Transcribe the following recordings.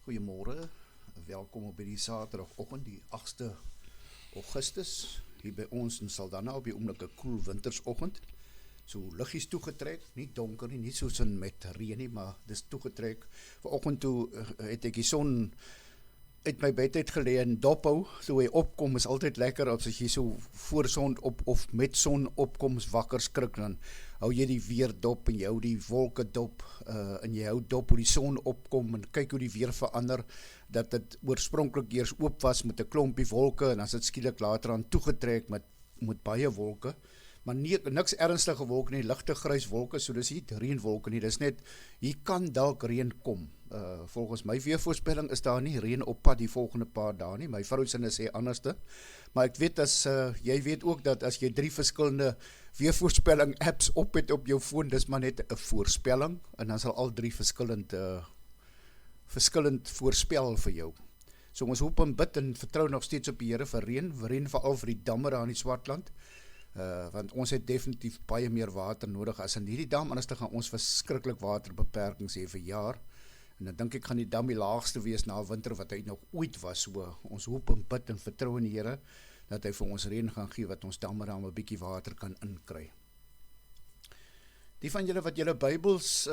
Goeiemôre, welkom op hierdie Saterdagoggend, die 8de Augustus, hier by ons in Saldanha op die oomblik 'n koel wintersoggend. So liggies toegetrek, nie donker nie, nie soos in met reën nie, maar dis toegetrek. Vanoggend toe het ek die son uit my bed uit gelê en dophou, so hy opkom is altyd lekker as jy so voor son op of met son opkoms wakker skrik, dan hou jy die weer dop en jy hou die wolke dop en jy hou dop hoe die son opkom en kyk hoe die weer verander, dat dit oorspronklik eers oop was met 'n klompie wolke en as dit skielik later aan toegetrek met baie wolke, maar niks ernstige wolke nie, ligte grys wolke, so dis nie reënwolke nie, dis net, hier kan dalk reën kom. Volgens my weervoorspelling is daar nie reën op pad die volgende paar dae nie, my vrou sinne sê anderste, maar ek weet jy weet ook dat as jy 3 verskillende weervoorspelling apps op het op jou foon, dis maar net 'n voorspelling, en dan sal al 3 verskillend voorspel vir jou. So ons hoop en bid en vertrou nog steeds op die Here vir reën veral vir die damme daar in die Swartland, want ons het definitief baie meer water nodig as in hierdie dam, anders gaan ons verskriklik waterbeperkings hê vir jaar, en dan dink ek gaan die dam die laagste wees na winter wat hy nog ooit was, so ons hoop en bid en vertrou in die Here, dat hy vir ons reën gaan gee, wat ons damme daar 'n bietjie water kan inkry. Die van julle wat julle Bybels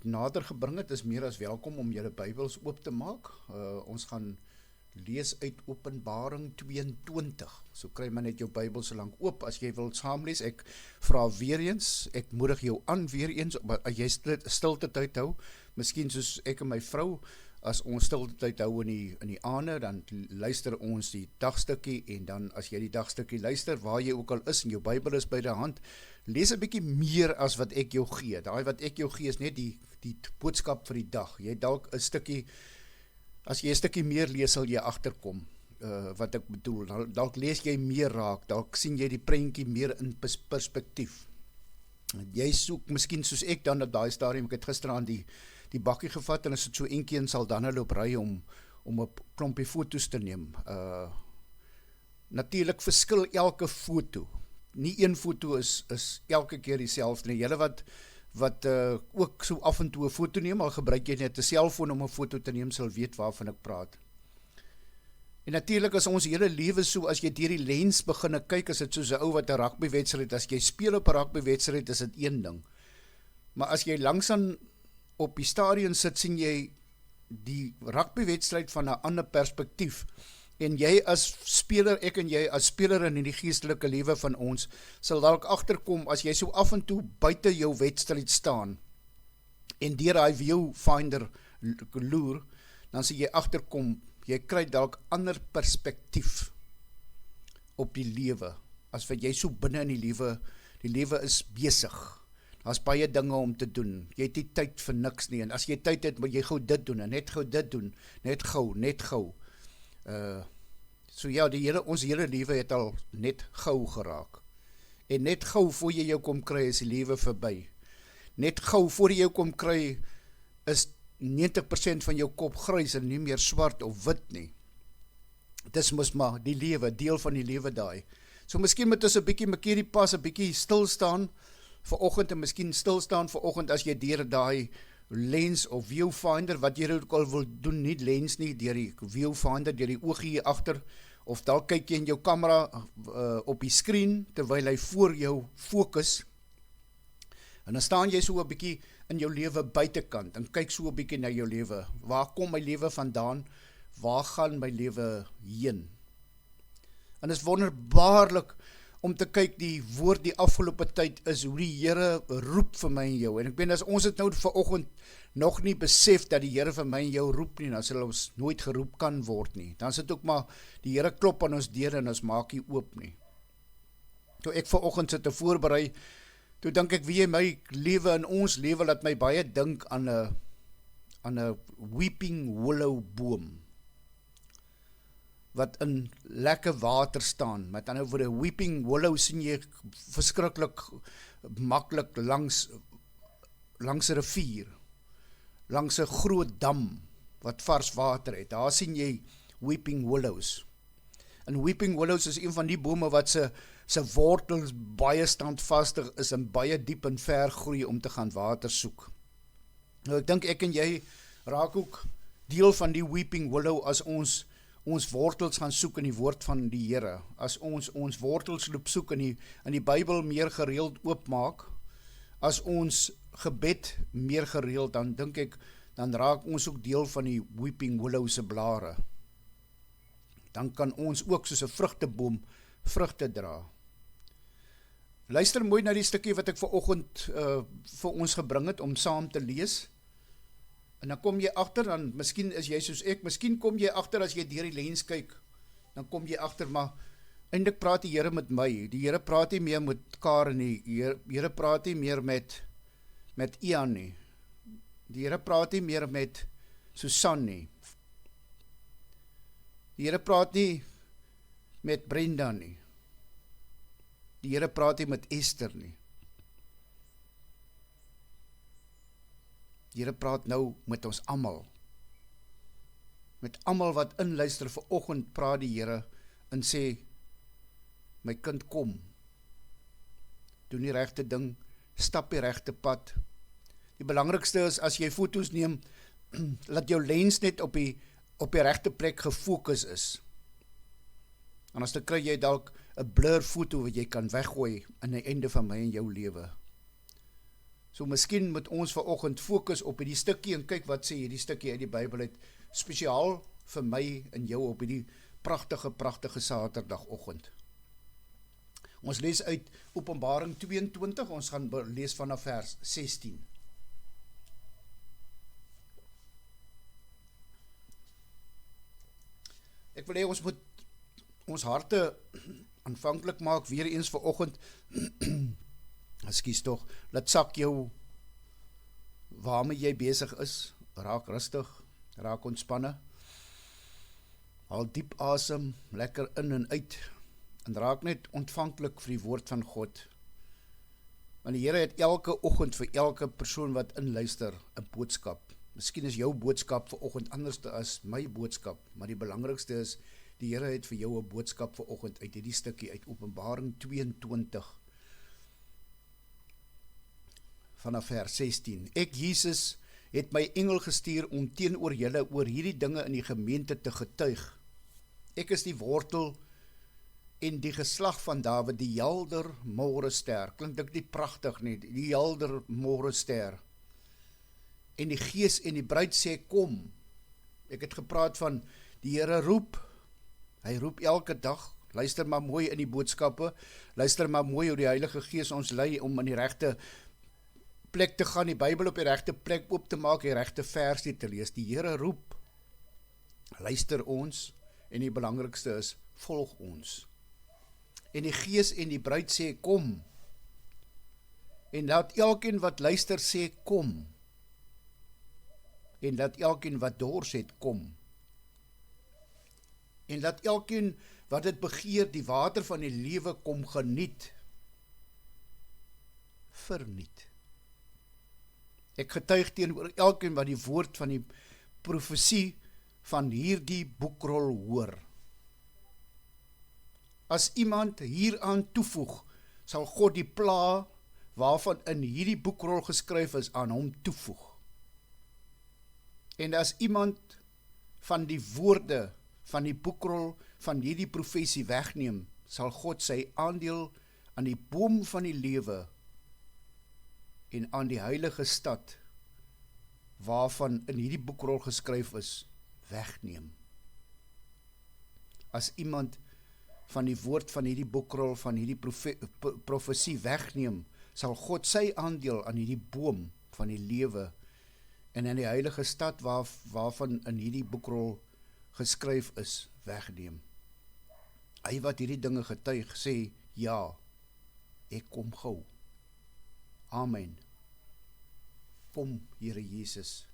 nader gebring het, is meer as welkom om julle Bybels oop te maak. Ons gaan lees uit Openbaring 22. So kry maar net jou Bybel so lank oop as jy wil saamlees. Ek vra weer eens, ek moedig jou aan weer eens, as jy stilte tyd hou, miskien soos ek en my vrou, as ons stilte tyd hou in die aande, dan luister ons die dagstukkie, en dan as jy die dagstukkie luister, waar jy ook al is, en jou Bybel is by die hand, lees 'n bietjie meer as wat ek jou gee. Daai wat ek jou gee is net die boodskap vir die dag. Jy dalk 'n stukkie, as jy 'n stukkie meer lees, sal jy agterkom wat ek bedoel. Dalk lees jy meer raak, dalk sien jy die prentjie meer in perspektief. Jy soek miskien soos ek dan op daai stadium, ek het gisteraan die bakkie gevat en as dit so eentjie in Saldanha loop ry om 'n klompie foto's te neem. Natuurlik verskil elke foto. Nie een foto is elke keer dieselfde nie. Julle wat ook so af en toe 'n foto neem, al gebruik jy net 'n selfoon om 'n foto te neem, sal weet waarvan ek praat. En natuurlik is ons hele lewe so, as jy deur die lens begin kyk, is dit soos 'n ou wat 'n rugbywedstryd, as jy speel op 'n rugbywedstryd, is dit een ding. Maar as jy langsaan op die stadion sit, sien jy die rugbywedstryd van 'n ander perspektief. En jy as speler, ek en jy as speler in die geestelike lewe van ons, sal dalk agterkom, as jy so af en toe buite jou wedstryd staan, en deur daai viewfinder loer, dan sal jy agterkom, jy kry dalk ander perspektief op die lewe, as wat jy so binne in die lewe is besig. Daar's baie dinge om te doen, jy het nie tyd vir niks nie, en as jy tyd het, moet jy gou dit doen, en net gou dit doen, net gou. So ja, ons hele lewe het al net gou geraak, en net gou voor jy jou kom kry, is die lewe verby. Net gou voor jy jou kom kry, is 90% van jou kop grys en nie meer swart of wit nie. Dis mos maar die lewe, deel van die lewe daai. So miskien moet ons 'n bietjie mekaar die pas, 'n bietjie stil staan vanoggend, en miskien stil staan vanoggend as jy deur daai lens of viewfinder, wat jy ook al wil doen, nie lens nie, deur die viewfinder, deur die oogie hier agter, of dalk kyk jy in jou kamera op die skreen, terwyl hy voor jou fokus, en dan staan jy so 'n bietjie in jou lewe buitekant, en kyk so 'n bietjie na jou lewe, waar kom my lewe vandaan, waar gaan my lewe heen? En is wonderbaarlik om te kyk, die woord die afgelope tyd is, hoe die Here roep vir my en jou, en ek as ons het nou vanoggend nog nie besef dat die Here vir my en jou roep nie, dan sal ons nooit geroep kan word nie, dan sit ook maar, die Here klop aan ons deur en ons maak nie oop nie. Toe ek vanoggend sit te voorberei, toe dink ek, wie my lewe en ons lewe, laat my baie dink aan 'n weeping willow boom, wat in lekker water staan. Met ander woorde, weeping willow sien jy verskriklik maklik langs 'n rivier, langs 'n groot dam wat vars water het. Daar sien jy weeping willows. En weeping willows is een van die bome wat se wortels baie standvastig is en baie diep en ver groei om te gaan water soek. Nou ek dink ek en jy raak ook deel van die weeping willow as ons wortels gaan soek in die woord van die Here, as ons wortels loop soek in die Bybel meer gereeld oopmaak, as ons gebed meer gereeld, dan dink ek, dan raak ons ook deel van die weeping willow se blare. Dan kan ons ook soos 'n vrugteboom vrugte dra. Luister mooi na die stukkie wat ek vanoggend vir ons gebring het om saam te lees. En dan kom jy agter, dan miskien is jy soos ek, miskien kom jy agter as jy deur die lens kyk, dan kom jy agter, maar eintlik praat die Here met my. Die Here praat nie meer met Karen nie. Die Here praat nie meer met Ian nie. Die Here praat nie meer met Susan nie. Die Here praat nie met Brenda nie. Die Here praat nie met Esther nie. Die Here praat nou met ons almal. Met almal wat inluister vanoggend praat die Here en sê, my kind, kom. Doen die regte ding, stap die regte pad. Die belangrikste is, as jy foto's neem, laat jou lens net op die regte plek gefokus is. Anders dan kry jy dalk 'n blur foto wat jy kan weggooi aan die einde van my en jou lewe. So miskien moet ons vanoggend fokus op hierdie stukkie en kyk wat sê hierdie stukkie uit die Bybel het, spesiaal vir my en jou op hierdie pragtige Saterdagoggend. Ons lees uit Openbaring 22, ons gaan lees vanaf vers 16. Ek wil hê ons moet ons harte aanvanklik maak, weer eens vanoggend, ekskuus tog, laat sak jou waarmee jy besig is, raak rustig, raak ontspanne, haal diep asem, lekker in en uit, en raak net ontvanklik vir die woord van God. Want die Here het elke oggend vir elke persoon wat inluister 'n boodskap. Miskien is jou boodskap vanoggend anders as my boodskap, maar die belangrikste is, die Here het vir jou 'n boodskap vanoggend uit hierdie stukkie uit Openbaring 22 vanaf vers 16. Ek, Jesus, het my engel gestuur om teenoor julle oor hierdie dinge in die gemeente te getuig. Ek is die wortel en die geslag van Dawid, die helder môrester. Klink dit nie pragtig nie, die helder môrester. En die Gees en die bruid sê, kom. Ek het gepraat van die Here roep. Hy roep elke dag. Luister maar mooi in die boodskappe. Luister maar mooi hoe die Heilige Gees ons lei om in die regte plek te gaan, die Bybel op die regte plek oop te maak, die regte versie te lees. Die Here roep. Luister ons en die belangrikste is, volg ons. En die Gees en die bruid sê, kom. En laat elkeen wat luister sê, kom. En laat elkeen wat dors het, kom. En laat elkeen wat dit begeer, die water van die lewe kom geniet. Verniet. Ek getuig teenoor elkeen wat die woord van die profesie van hierdie boekrol hoor. As iemand hieraan toevoeg, sal God die pla waarvan in hierdie boekrol geskryf is, aan hom toevoeg. En as iemand van die woorde van die boekrol van hierdie profesie wegneem, sal God sy aandeel aan die boom van die lewe en aan die heilige stad, waarvan in hierdie boekrol geskryf is, wegneem. As iemand van die woord van hierdie boekrol van hierdie profesie wegneem, sal God sy aandeel aan hierdie boom van die lewe en in die heilige stad waarvan in hierdie boekrol geskryf is, wegneem. Hy wat hierdie dinge getuig, sê, ja, ek kom gou. Amen. Kom, Here Jesus.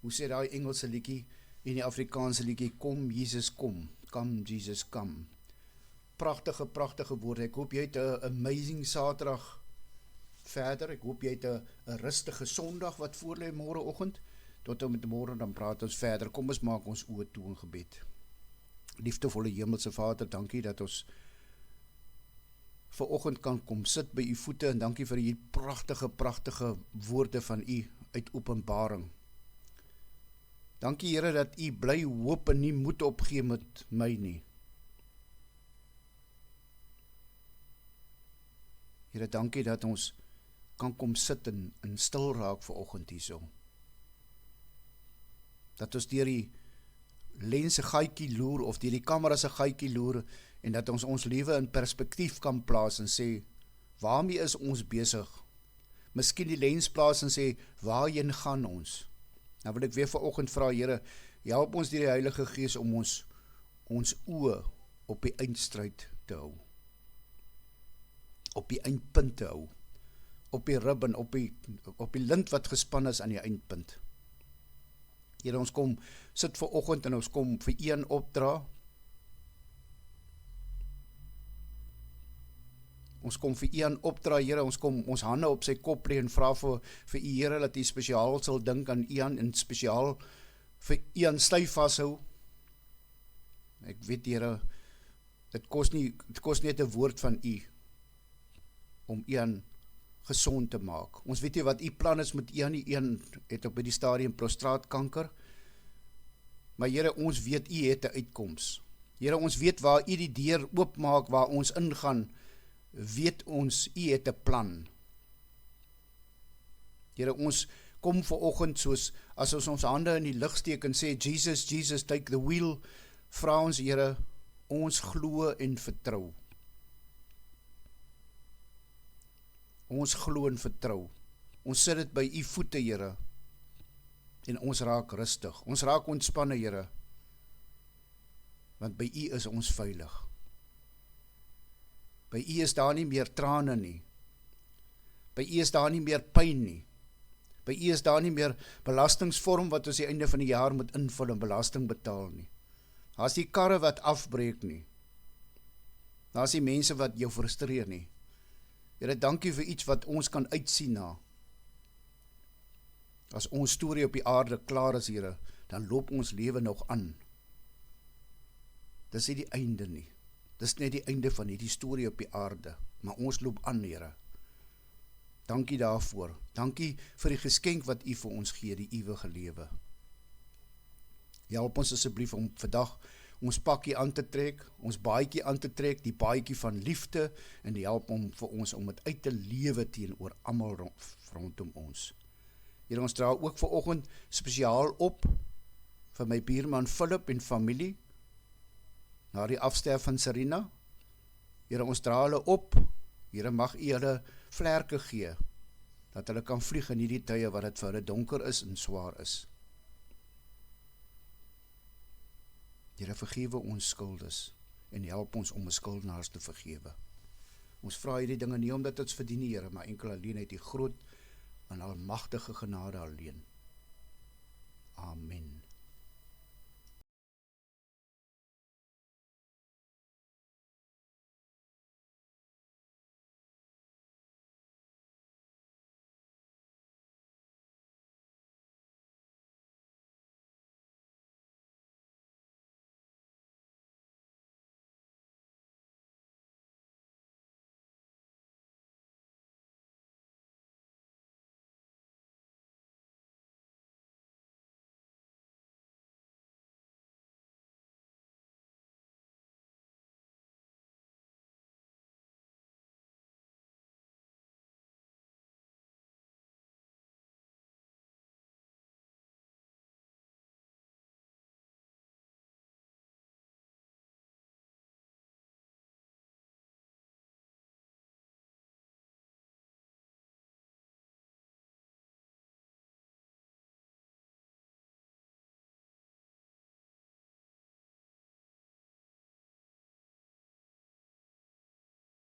Hoe sê daai Engelse liedjie en die Afrikaanse liedjie, kom Jesus kom, come Jesus come. Pragtige woorde. Ek hoop jy het 'n amazing Saterdag verder. Ek hoop jy het 'n rustige Sondag wat voor lê môreoggend. Tot en met môre dan praat ons verder. Kom ons maak ons oë toe in gebed. Liefdevolle Hemelse Vader, dankie dat ons vanoggend kan kom sit by u voete en dankie vir die pragtige woorde van u uit Openbaring. Dankie Here dat U bly hoop en nie moed opgee met my nie. Here, dankie dat ons kan kom sit en stil raak vanoggend hierso. Dat ons deur die lens se gaatjie loer of deur die kamera se gaatjie loer en dat ons ons lewe in perspektief kan plaas en sê, waarmee is ons besig? Miskien die lens plaas en sê, waarheen gaan ons? Nou wil ek weer vanoggend vra, Here, help ons deur die Heilige Gees om ons oë op die eindstryd te hou. Op die eindpunt te hou. Op die ribbon, op die lint wat gespan is aan die eindpunt. Here, ons kom sit vanoggend en ons kom vir een opdra. Ons kom vir een opdra, Here, ons kom ons hande op sy kop lê en vra vir U, Here, dat U spesiaal sal dink aan een en spesiaal vir een styf vashou. Ek weet, Here, dit kos net 'n woord van U om een gesond te maak. Ons weet nie wat U plan is met een het op die stadium prostaatkanker, maar Here, ons weet U het 'n uitkoms. Here, ons weet waar U die deur oopmaak, waar ons ingaan, weet ons, U het 'n plan. Here, ons kom vanoggend soos, as ons hande in die lug steek en sê, Jesus, Jesus, take the wheel, vra ons, Here, ons glo en vertrou. Ons glo en vertrou. Ons sit dit by U voete, Here, en ons raak rustig. Ons raak ontspanne, Here, want by U is ons veilig. By U is daar nie meer trane nie. By U is daar nie meer pyn nie. By U is daar nie meer belastingsvorm wat ons die einde van die jaar moet invul en belasting betaal nie. Daar is die karre wat afbreek nie. Daar is die mense wat jou frustreer nie. Here, dankie vir iets wat ons kan uitsien na. As ons storie op die aarde klaar is, Here, dan loop ons lewe nog aan. Dis nie die einde nie. Dis net die einde van hierdie storie op die aarde, maar ons loop aan, Here. Dankie daarvoor. Dankie vir die geskenk wat U vir ons gee, die ewige lewe. Help ons asseblief om vandag ons pakkie aan te trek, ons baadjie aan te trek, die baadjie van liefde, en help vir ons om dit uit te lewe teenoor almal rondom ons. Here, ons dra ook vanoggend spesiaal op vir my buurman Philip en familie, na die afsterf van Serena. Here, ons dra hulle op. Here, mag U hulle vlerke gee, dat hulle kan vlieg in hierdie tye wat dit vir hulle donker is en swaar is. Here, vergewe ons skuldes en help ons om ons skuldenaars te vergewe. Ons vra hierdie dinge nie omdat ons verdien nie, Here, maar enkel alleen uit die groot en almagtige genade alleen. Amen.